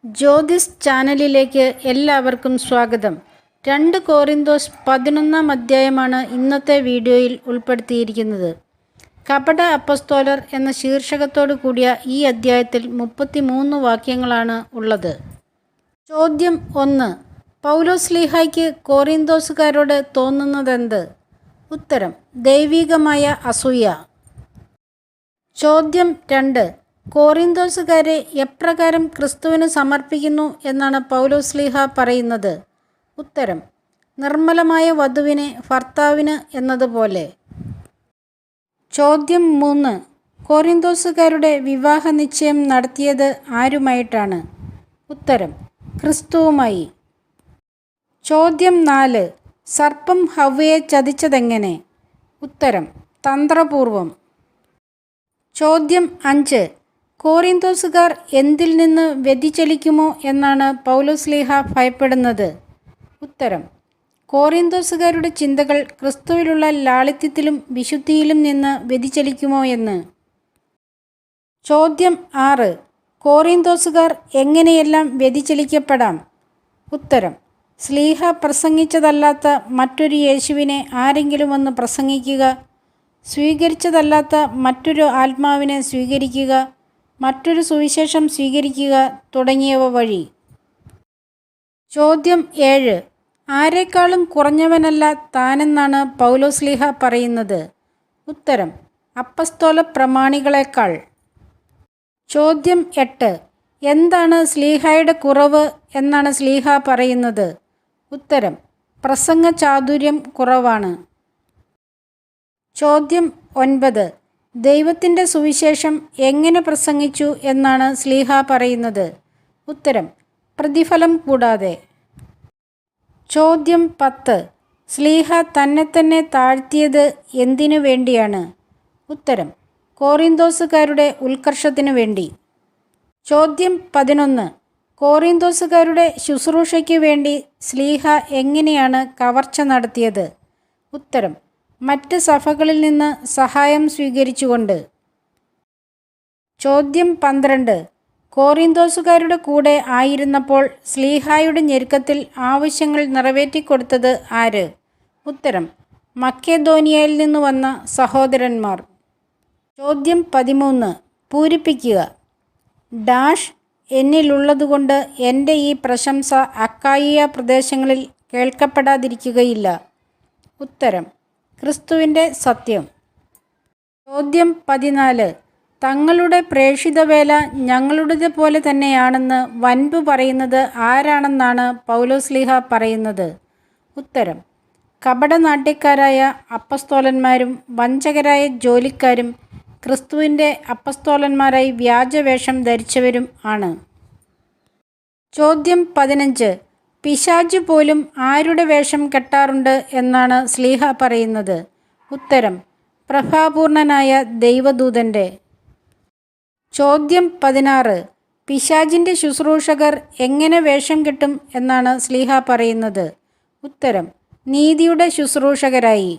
ജ്യോതിസ് ചാനലിലേക്ക് എല്ലാവർക്കും സ്വാഗതം. 2 കോറിന്തോസ് 11 അധ്യായമാണ് ഇന്നത്തെ വീഡിയോയിൽ ഉൾപ്പെടുത്തിയിരിക്കുന്നത്. കപട അപ്പസ്തോലർ എന്ന ശീർഷകത്തോടു കൂടിയ ഈ അധ്യായത്തിൽ 33 വാക്യങ്ങളാണ് ഉള്ളത്. ചോദ്യം 1. പൗലോസ്ലീഹായ്ക്ക് കോറിന്തോസുകാരോട് തോന്നുന്നതെന്ത്? ഉത്തരം: ദൈവികമായ അസൂയ. ചോദ്യം 2. കോറിന്തോസുകാരെ എപ്രകാരം ക്രിസ്തുവിന് സമർപ്പിക്കുന്നു എന്നാണ് പൗലോസ്ലീഹ പറയുന്നത്? ഉത്തരം: നിർമ്മലമായ വധുവിനെ ഭർത്താവിന് എന്നതുപോലെ. ചോദ്യം 3. കോറിന്തോസുകാരുടെ വിവാഹ നിശ്ചയം നടത്തിയത് ആരുമായിട്ടാണ്? ഉത്തരം: ക്രിസ്തുവുമായി. ചോദ്യം 4. സർപ്പം ഹവ്വയെ ചതിച്ചതെങ്ങനെ? ഉത്തരം: തന്ത്രപൂർവം. ചോദ്യം 5. കോറിന്തോസുകാർ എന്തിൽ നിന്ന് വ്യതിചലിക്കുമോ എന്നാണ് പൗലോസ്ലീഹ ഭയപ്പെടുന്നത്? ഉത്തരം: കോറിന്തോസുകാരുടെ ചിന്തകൾ ക്രിസ്തുവിലുള്ള ലാളിത്യത്തിലും വിശുദ്ധിയിലും നിന്ന് വ്യതിചലിക്കുമോ എന്ന്. ചോദ്യം 6. കോറിന്തോസുകാർ എങ്ങനെയെല്ലാം വ്യതിചലിക്കപ്പെടാം? ഉത്തരം: സ്ലീഹ പ്രസംഗിച്ചതല്ലാത്ത മറ്റൊരു യേശുവിനെ ആരെങ്കിലും ഒന്ന് പ്രസംഗിക്കുക, സ്വീകരിച്ചതല്ലാത്ത മറ്റൊരു ആത്മാവിനെ സ്വീകരിക്കുക, മറ്റൊരു സുവിശേഷം സ്വീകരിക്കുക തുടങ്ങിയവ വഴി. ചോദ്യം 7. ആരെക്കാളും കുറഞ്ഞവനല്ല താനെന്നാണ് പൗലോസ്ലീഹ പറയുന്നത്? ഉത്തരം: അപ്പസ്തോല പ്രമാണികളെക്കാൾ. ചോദ്യം 8. എന്താണ് സ്ലീഹായുടെ കുറവ് എന്നാണ് സ്ലീഹ പറയുന്നത്? ഉത്തരം: പ്രസംഗ ചാതുര്യം കുറവാണ്. ചോദ്യം 9. ദൈവത്തിൻ്റെ സുവിശേഷം എങ്ങനെ പ്രസംഗിച്ചു എന്നാണ് സ്ലീഹ പറയുന്നത്? ഉത്തരം: പ്രതിഫലം കൂടാതെ. ചോദ്യം 10. സ്ലീഹ തന്നെ താഴ്ത്തിയത് എന്തിനു വേണ്ടിയാണ്? ഉത്തരം: കോറിന്തോസുകാരുടെ ഉത്കർഷത്തിനു വേണ്ടി. ചോദ്യം 11. കോറിന്തോസുകാരുടെ ശുശ്രൂഷയ്ക്ക് വേണ്ടി സ്ലീഹ എങ്ങനെയാണ് കവർച്ച നടത്തിയത്? ഉത്തരം: മറ്റ് സഭകളിൽ നിന്ന് സഹായം സ്വീകരിച്ചുകൊണ്ട്. ചോദ്യം 12. കോറിന്തോസുകാരുടെ കൂടെ ആയിരുന്നപ്പോൾ സ്ലീഹായുടെ ഞെരുക്കത്തിൽ ആവശ്യങ്ങൾ നിറവേറ്റിക്കൊടുത്തത് ആര്? ഉത്തരം: മക്കെദോനിയയിൽ നിന്ന് വന്ന സഹോദരന്മാർ. ചോദ്യം 13. പൂരിപ്പിക്കുക. ഡാഷ് എന്നിലുള്ളതുകൊണ്ട് എൻ്റെ ഈ പ്രശംസ അക്കായിയ പ്രദേശങ്ങളിൽ കേൾക്കപ്പെടാതിരിക്കുകയില്ല. ഉത്തരം: ക്രിസ്തുവിൻ്റെ സത്യം. ചോദ്യം 14. തങ്ങളുടെ പ്രേഷിതവേല ഞങ്ങളുടേത് പോലെ തന്നെയാണെന്ന് വൻപു പറയുന്നത് ആരാണെന്നാണ് പൗലോസ്ലീഹ പറയുന്നത്? ഉത്തരം: കപടനാട്യക്കാരായ അപ്പസ്തോലന്മാരും വഞ്ചകരായ ജോലിക്കാരും ക്രിസ്തുവിൻ്റെ അപ്പസ്തോലന്മാരായി വ്യാജവേഷം ധരിച്ചവരും ആണ്. ചോദ്യം 15. പിശാച് പോലും ആരുടെ വേഷം കെട്ടാറുണ്ട് എന്നാണ് സ്ലീഹ പറയുന്നത്? ഉത്തരം: പ്രഭാപൂർണനായ ദൈവദൂതൻ്റെ. ചോദ്യം 16. പിശാചിൻ്റെ ശുശ്രൂഷകർ എങ്ങനെ വേഷം കെട്ടും എന്നാണ് സ്ലീഹ പറയുന്നത്? ഉത്തരം: നീതിയുടെ ശുശ്രൂഷകരായി.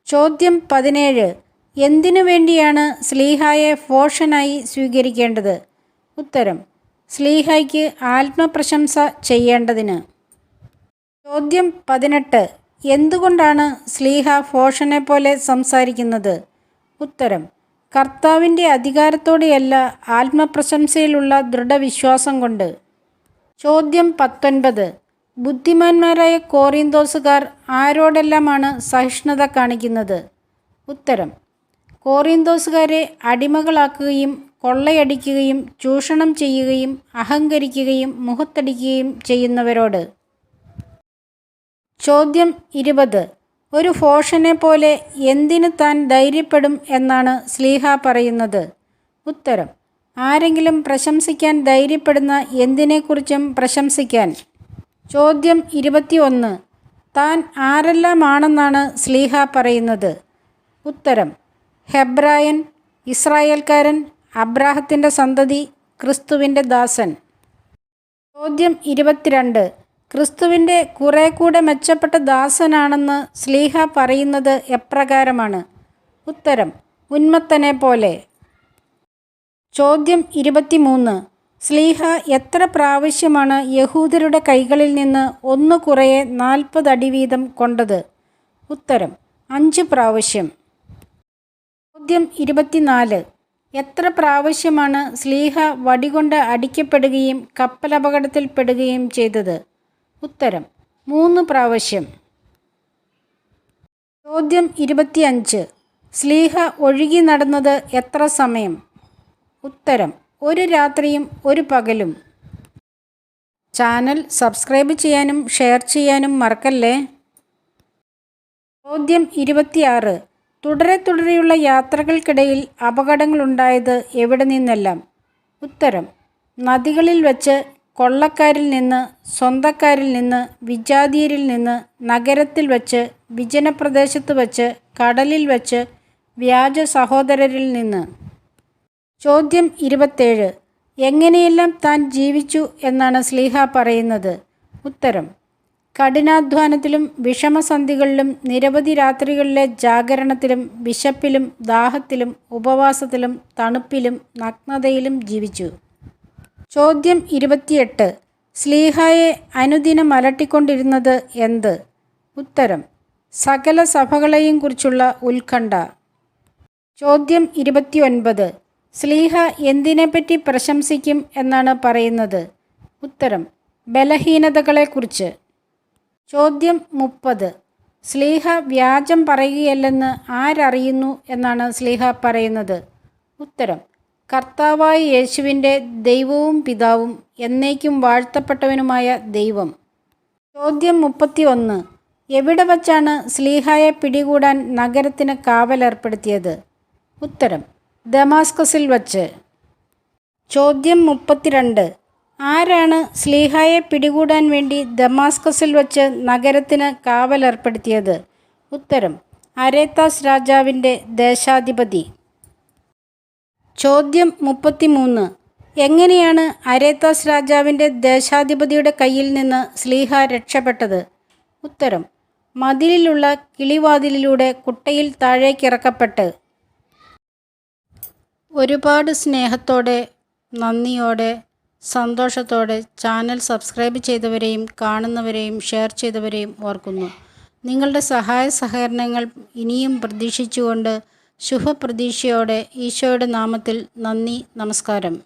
ചോദ്യം 17. എന്തിനു വേണ്ടിയാണ് സ്ലീഹായെ ഭോഷനായി സ്വീകരിക്കേണ്ടത്? ഉത്തരം: സ്ലീഹായ്ക്ക് ആത്മപ്രശംസ ചെയ്യേണ്ടതിന്. ചോദ്യം 18. എന്തുകൊണ്ടാണ് സ്ലീഹ ഭോഷനെ പോലെ സംസാരിക്കുന്നത്? ഉത്തരം: കർത്താവിൻ്റെ അധികാരത്തോടെയല്ല, ആത്മപ്രശംസയിലുള്ള ദൃഢവിശ്വാസം കൊണ്ട്. ചോദ്യം 19. ബുദ്ധിമാന്മാരായ കോറിന്തോസുകാർ ആരോടെല്ലാമാണ് സഹിഷ്ണുത കാണിക്കുന്നത്? ഉത്തരം: കോറിന്തോസുകാരെ അടിമകളാക്കുകയും കൊള്ളയടിക്കുകയും ചൂഷണം ചെയ്യുകയും അഹങ്കരിക്കുകയും മുഖത്തടിക്കുകയും ചെയ്യുന്നവരോട്. ചോദ്യം 20. ഒരു ഭോഷനെ പോലെ എന്തിന് താൻ ധൈര്യപ്പെടും എന്നാണ് സ്ലീഹ പറയുന്നത്? ഉത്തരം: ആരെങ്കിലും പ്രശംസിക്കാൻ ധൈര്യപ്പെടുന്ന എന്തിനെക്കുറിച്ചും പ്രശംസിക്കാൻ. ചോദ്യം 21. താൻ ആരെല്ലാമാണെന്നാണ് സ്ലീഹ പറയുന്നത്? ഉത്തരം: ഹെബ്രായൻ, ഇസ്രായേൽക്കാരൻ, അബ്രാഹത്തിൻ്റെ സന്തതി, ക്രിസ്തുവിൻ്റെ ദാസൻ. ചോദ്യം 22. ക്രിസ്തുവിൻ്റെ കുറെ കൂടെ മെച്ചപ്പെട്ട ദാസനാണെന്ന് സ്ലീഹ പറയുന്നത് എപ്രകാരമാണ്? ഉത്തരം: ഉന്മത്തനെ പോലെ. ചോദ്യം 23. സ്ലീഹ എത്ര പ്രാവശ്യമാണ് യഹൂദരുടെ കൈകളിൽ നിന്ന് ഒന്ന് കുറയെ 40 അടി വീതം കൊണ്ടത്? ഉത്തരം 5 പ്രാവശ്യം. ചോദ്യം 24. എത്ര പ്രാവശ്യമാണ് സ്ലീഹ വടികൊണ്ട് അടിക്കപ്പെടുകയും കപ്പലപകടത്തിൽപ്പെടുകയും ചെയ്തത്? ഉത്തരം 3 പ്രാവശ്യം. ചോദ്യം 25. സ്ലീഹ ഒഴുകി നടന്നത് എത്ര സമയം? ഉത്തരം 1 രാത്രിയും 1 പകലും. ചാനൽ സബ്സ്ക്രൈബ് ചെയ്യാനും ഷെയർ ചെയ്യാനും മറക്കല്ലേ. ചോദ്യം 26. തുടരെയുള്ള യാത്രകൾക്കിടയിൽ അപകടങ്ങളുണ്ടായത് എവിടെ നിന്നെല്ലാം? ഉത്തരം നദികളിൽ വച്ച്, കൊള്ളക്കാരിൽ നിന്ന്, സ്വന്തക്കാരിൽ നിന്ന്, വിജാതീയരിൽ നിന്ന്, നഗരത്തിൽ വച്ച്, വിജനപ്രദേശത്ത് വച്ച്, കടലിൽ വച്ച്, വ്യാജ സഹോദരരിൽ നിന്ന്. ചോദ്യം 27. എങ്ങനെയെല്ലാം താൻ ജീവിച്ചു എന്നാണ് സ്ലീഹ പറയുന്നത്? ഉത്തരം കഠിനാധ്വാനത്തിലും വിഷമസന്ധികളിലും നിരവധി രാത്രികളിലെ ജാഗരണത്തിലും വിശപ്പിലും ദാഹത്തിലും ഉപവാസത്തിലും തണുപ്പിലും നഗ്നതയിലും ജീവിച്ചു. ചോദ്യം 28. സ്ലീഹായെ അനുദിനം അലട്ടിക്കൊണ്ടിരുന്നത് എന്ത്? ഉത്തരം സകല സഭകളെയും കുറിച്ചുള്ള ഉത്കണ്ഠ. ചോദ്യം 29. സ്ലീഹ എന്തിനെപ്പറ്റി പ്രശംസിക്കും എന്നാണ് പറയുന്നത്? ഉത്തരം ബലഹീനതകളെക്കുറിച്ച്. ചോദ്യം 30. സ്ലീഹ വ്യാജം പറയുകയല്ലെന്ന് ആരറിയുന്നു എന്നാണ് സ്ലീഹ പറയുന്നത്? ഉത്തരം കർത്താവായ യേശുവിൻ്റെ ദൈവവും പിതാവും എന്നേക്കും വാഴ്ത്തപ്പെട്ടവനുമായ ദൈവം. ചോദ്യം 31. എവിടെ വച്ചാണ് സ്ലീഹായെ പിടികൂടാൻ നഗരത്തിന് കാവലേർപ്പെടുത്തിയത്? ഉത്തരം ദമാസ്കസിൽ വച്ച്. ചോദ്യം 32. ആരാണ് സ്ലീഹായെ പിടികൂടാൻ വേണ്ടി ദമാസ്കസിൽ വച്ച് നഗരത്തിന് കാവലേർപ്പെടുത്തിയത്? ഉത്തരം അരേത്താസ് രാജാവിൻ്റെ ദേശാധിപതി. ചോദ്യം 33. എങ്ങനെയാണ് അരേത്താസ് രാജാവിൻ്റെ ദേശാധിപതിയുടെ കയ്യിൽ നിന്ന് സ്ലീഹ രക്ഷപ്പെട്ടത്? ഉത്തരം മതിലിലുള്ള കിളിവാതിലിലൂടെ കുട്ടയിൽ താഴേക്കിറക്കപ്പെട്ട്. ഒരുപാട് സ്നേഹത്തോടെ, നന്ദിയോടെ, സന്തോഷത്തോടെ ചാനൽ സബ്സ്ക്രൈബ് ചെയ്തവരെയും കാണുന്നവരെയും ഷെയർ ചെയ്തവരെയും ഓർക്കുന്നു. നിങ്ങളുടെ സഹായ സഹകരണങ്ങൾ ഇനിയും പ്രതീക്ഷിച്ചുകൊണ്ട് ശുഭപ്രതീക്ഷയോടെ ഈശോയുടെ നാമത്തിൽ നന്ദി, നമസ്കാരം.